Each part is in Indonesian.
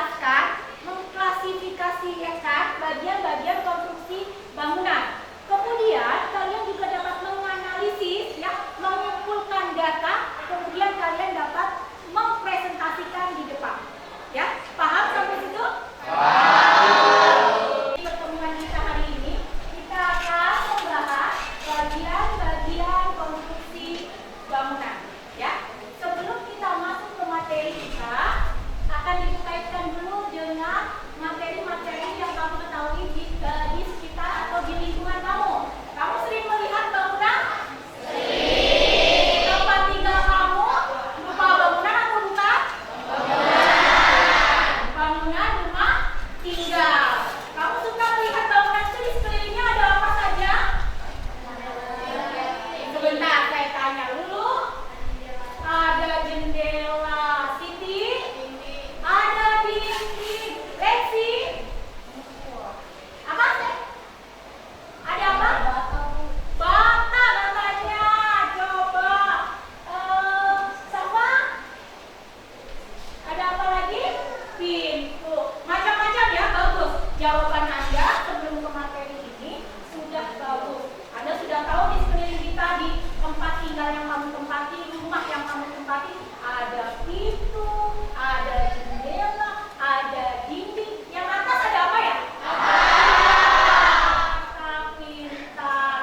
menjelaskan, mengklasifikasi ya kan, bagian-bagian konstruksi bangunan. Kemudian kalian juga dapat menganalisis ya, mengumpulkan data, kemudian kalian dapat mempresentasikan di depan. Ya, paham sampai situ? Di pertemuan kita hari ini, kita akan membahas bagian-bagian konstruksi bangunan. Ya, sebelum kita masuk ke materi kita, akan dikaitkan dulu dengan materi-materi yang kamu ketahui di sekitar atau di lingkungan kamu. Kamu sering melihat bangunan? Sering. Tempat tinggal kamu berupa bangunan atau bukan? Bangunan rumah tinggal. Kamu suka melihat bangunan itu di sekelilingnya ada apa saja? Sebentar, saya tanya dulu. Ada jendela Siti, ada dinding Lexi. Apa? Ada apa? Bata katanya. Coba sama. Ada apa lagi? Pintu. Macam-macam ya, bagus. Jawaban Anda sebelum ke materi ini sudah bagus. Anda sudah tahu di sekeliling kita, di tempat tinggal yang kamu tempati, rumah yang kamu tempati, ada pintu, ada jendela, ada dinding. Yang atas ada apa ya? Pintar.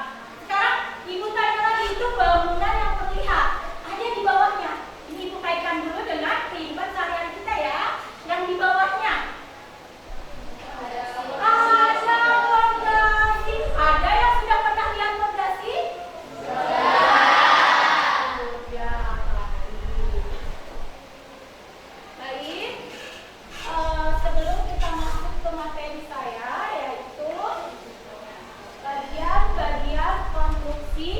Sekarang Ibu tanya lagi, itu bangunan yang terlihat ada di bawahnya. Ini Ibu kaitkan dulu dengan kehidupan sehari-hari kita ya. Yang di bawahnya ada fondasi. Ada yang sudah pernah lihat fondasi? Sudah. Baik. Sebelum kita masuk ke materi saya, yaitu bagian-bagian konstruksi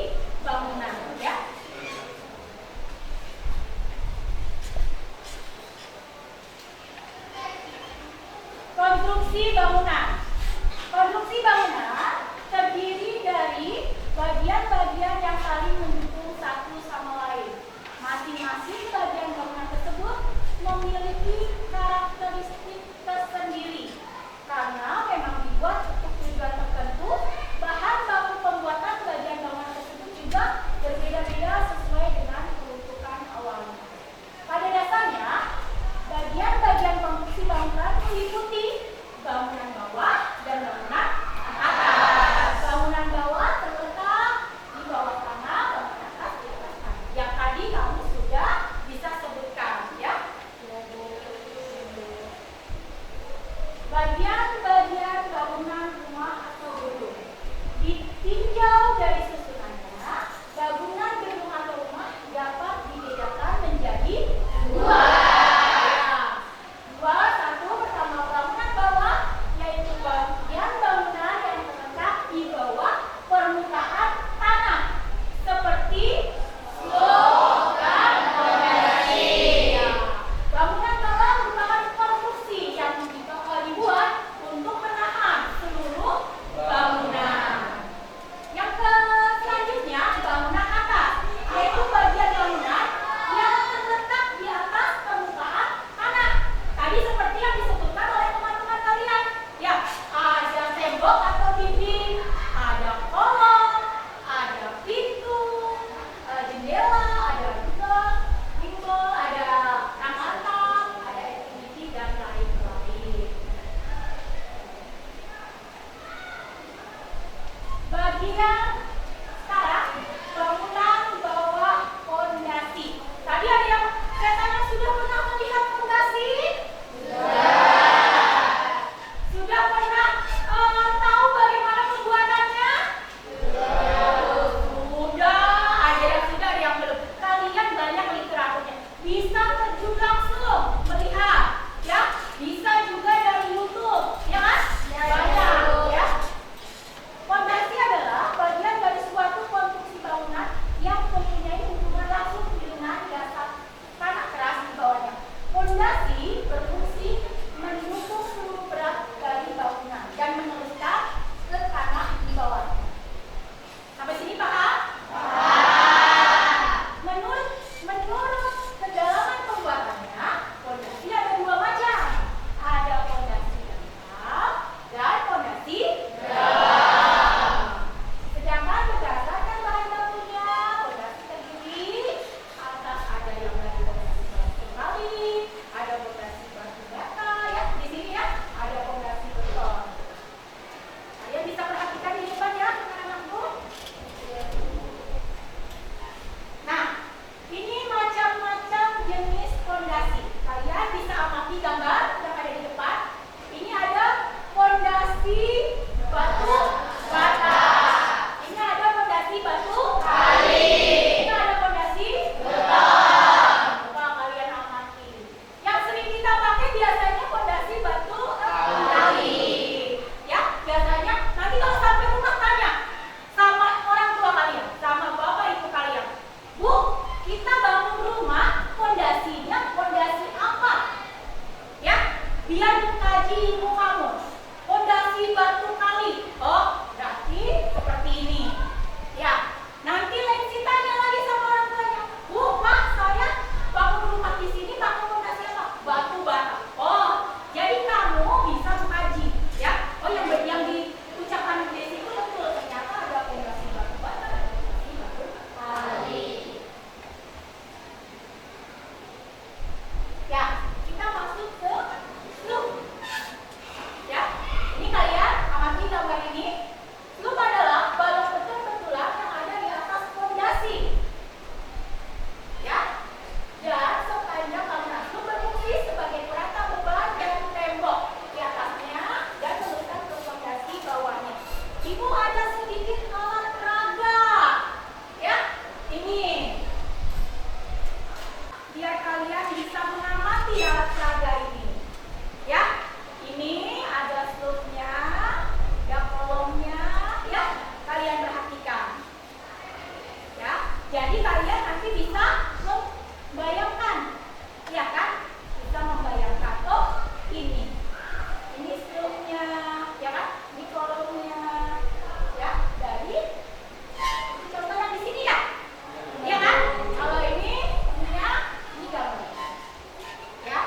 bangunan, ya. Konstruksi bangunan. Konstruksi bangunan terdiri dari bagian-bagian yang saling mendukung satu sama lain. Masing-masing bagian bangunan tersebut memiliki karakteristik tersendiri. Karena memang dibuat untuk tujuan tertentu, bahan baku pembuatan bagian bangunan tersebut juga berbeda-beda sesuai dengan peruntukan awalnya. Pada dasarnya, bagian-bagian konstruksi bangunan meliputi bangunan bawah dan bangunan atas. amati gambar yang ada di depan. Ini ada fondasi batu bata. Ini ada fondasi batu kali. Ini ada fondasi beton. Coba kalian amati. Yang sering kita pakai biasanya fondasi batu kali. Ya, biasanya nanti kalau sampai rumah tanya sama orang tua kalian, sama bapak ibu kalian, Bu, kita bangun rumah fondasinya fondasi apa? Ya, biar mengkaji ilmu kamu. Fondasi batu kali. Oh, berarti seperti ini. Ya, nanti Lexi tanya lagi sama orang tuanya, Bu, Pak, saya bangun rumah di sini pakai fondasi apa? Batu bata. Oh, jadi kamu bisa mengkaji. Ya, oh yang diucapkan di situ betul. Ternyata ada fondasi batu bata dan fondasi batu kali. Ya, kita masuk ke slope. Ya, ini kalian amati gambar ini. Slope adalah balok beton-betulan yang ada di atas fondasi. Ya, dan sepanjang bangunan slope berfungsi sebagai perata beban dan tembok di atasnya dan meneruskan ke fondasi bawahnya. Ibu ada sedikit alat peraga. Ya, ini biar kalian bisa mengamati alat peraga ini. Ya, ini ada slope-nya, ada kolomnya, ya, kalian perhatikan. Ya, jadi kalian nanti bisa membayangkan, ya kan? Bisa membayangkan. Oh, ini slope-nya, ya kan? Ini kolomnya, ya, dari contoh yang di sini ya. Ya kan? Kalau ini gambar. Ya.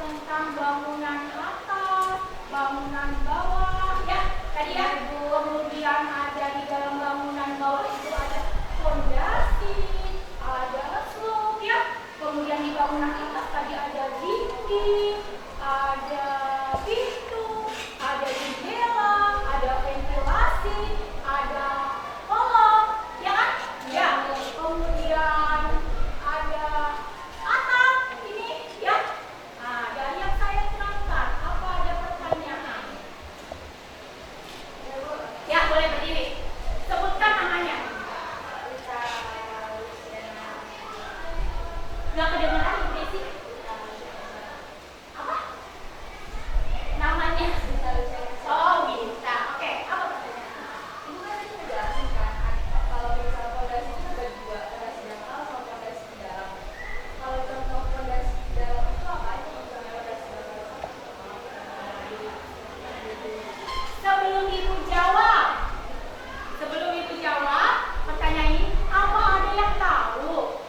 tentang bangunan atas, bangunan bawah, ya tadi ya. Kemudian ada di dalam bangunan bawah itu ada fondasi, ada slope ya. Kemudian di bangunan atas tadi ada dinding, ada pintu, ada jendela, ada ventilasi, ada kolom, ya kan? Ya. Kemudian ada atap ini ya. Nah, dari yang saya terangkan, apa ada pertanyaan? Ya, boleh berdiri. Sebutkan namanya. Nggak kedengeran, Bu Desi? Apa? Namanya? Oh, Winta. Oke, apa pertanyaannya? Ibu kan tadi ngejelasin kan, kalau misalnya fondasi itu ada dua, fondasi dangkal sama fondasi di dalam. Kalau contoh fondasi di dalam itu apa aja? Misalnya fondasi dangkal Sebelum Ibu jawab pertanyaan ini, apa ada yang tahu?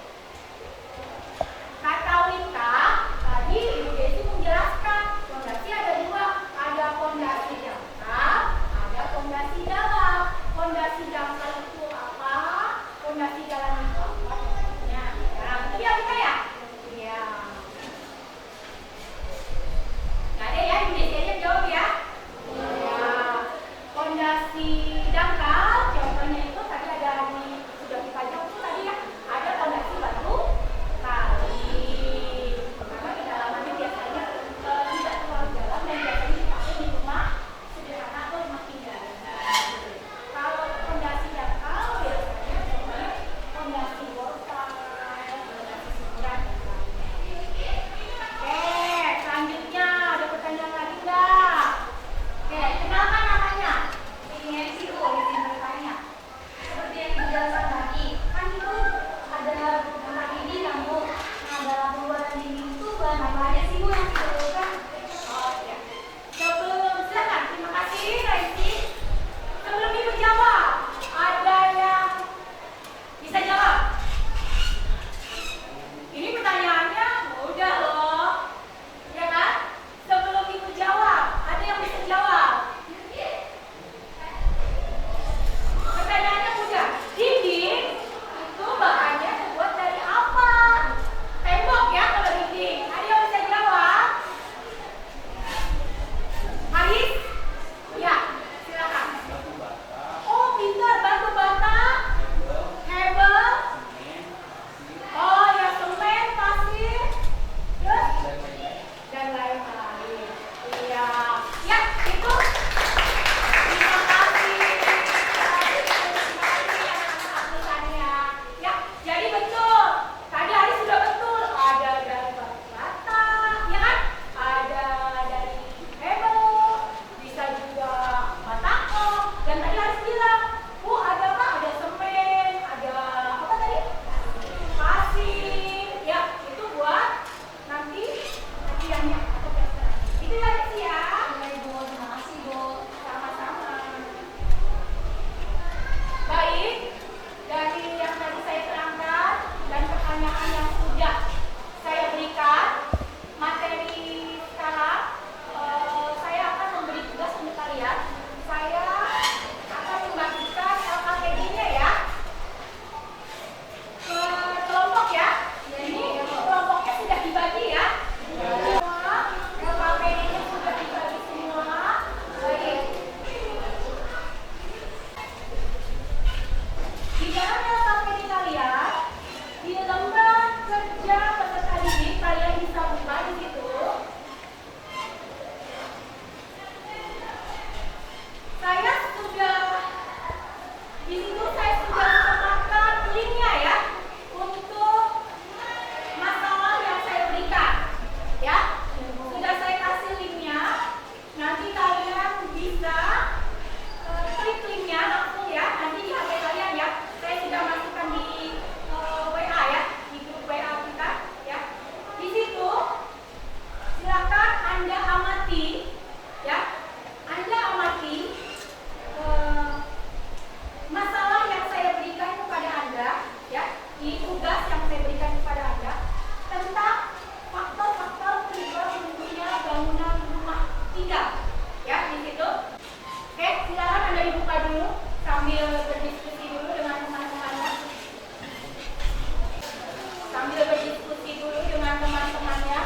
sambil berdiskusi dulu dengan teman-temannya.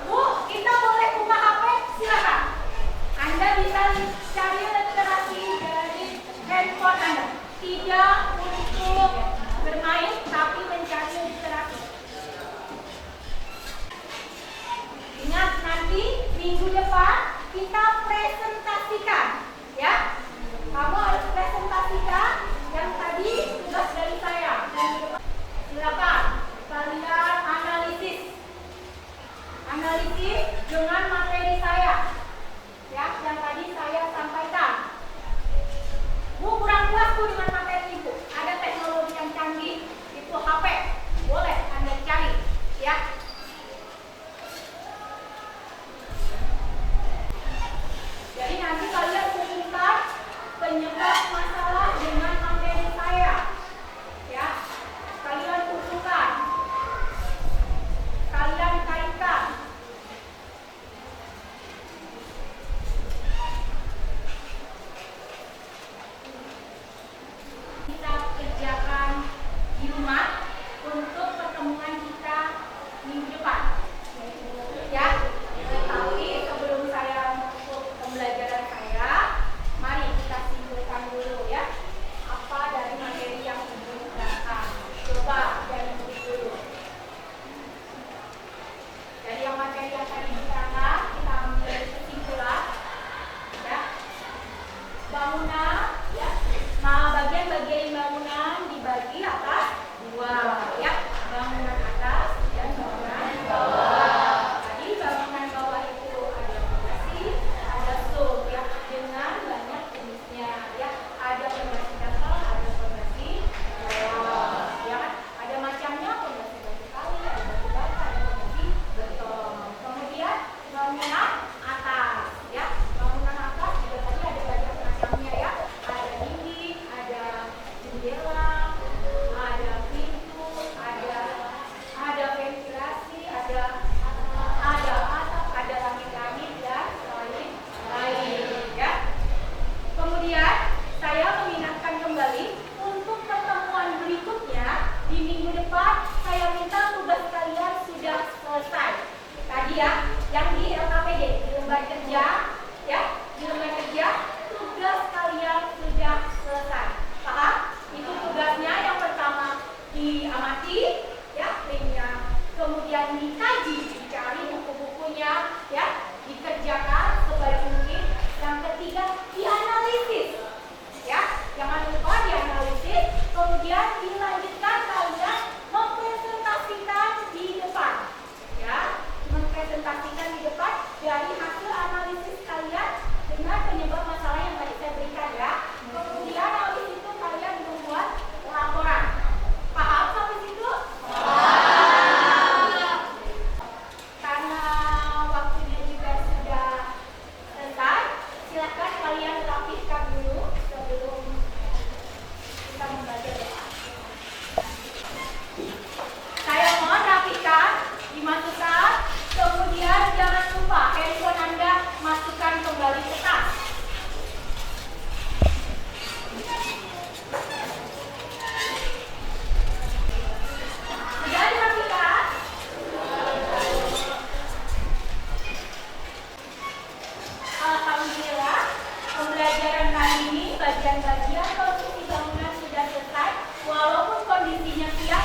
Bu, kita boleh buka HP? Silakan. Anda bisa cari literasi dari handphone Anda. Tidak untuk bermain, tapi mencari literasi. Ingat, nanti minggu depan kita presentasikan, ya. Kamu harus presentasikan yang tadi tugas dari saya. Silakan kalian analisis dengan materi saya, ya, yang tadi saya sampaikan. Bu, kurang puas Bu dengan materi Ibu. Ada teknologi yang canggih, itu HP. Boleh Anda cari, ya. Jadi nanti kalian umumkan penyebab masalah dengan materi saya, ya. Kalian hubungkan, kalian kaitkan. Kita kerjakan di rumah untuk pertemuan kita minggu depan, ya. Tapi sebelum saya masuk pembelajaran saya, mari kita simpulkan dulu, ya, apa dari materi yang Ibu terangkan. Coba dari Ibu dulu. Dari yang materi yang tadi diterangkan, kita ambil kesimpulan, ya. Bangunan, ya. Nah, bagian-bagian bangunan dibagi atas dua, ya. Bangunan atas dan bangunan bawah. Tadi bangunan bawah itu ada fondasi, ada sub, ya, dengan banyak jenisnya, ya. Ada fondasi dasar, ada fondasi bawah, ya kan? Ada macamnya, fondasi batu kali, ada batu bata, ada fondasi beton. Kemudian bangunan atas, ya. Bangunan atas juga tadi ada banyak macamnya, ya. Ada dinding, ada jendela, ada pintu, ada ventilasi, ada atap, ada langit-langit dan lain-lain, ya. Kemudian saya mengingatkan kembali untuk pertemuan berikutnya di minggu depan, saya minta tugas kalian sudah selesai. Tadi, ya, yang di LKPD, di lembar kerja, ya, di lembar kerja tugas kalian sudah selesai. Paham? Itu tugasnya. Yang pertama diamati, ya, linknya, kemudian dikaji, dicari buku-bukunya, ya, dikerjakan sebaik mungkin. Yang ketiga dianalisis, ya, jangan lupa dianalisis, kemudian dilanjutkan kalian mempresentasikan di depan, ya, mempresentasikan di depan dari hasil analisis kalian dengan penyebab masalah yang tadi saya berikan, ya. Kemudian habis itu kalian membuat laporan. Paham sampai situ? Karena waktunya juga sudah selesai, silakan kalian rapihkan dulu sebelum kita membaca doa. Saya mohon rapihkan, dimasukkan, kemudian jangan lupa handphone Anda masukkan kembali ke tas. Sudah dirapikan? Alhamdulillah, pembelajaran kali ini bagian-bagian konstruksi bangunan sudah selesai. Walaupun kondisinya siap,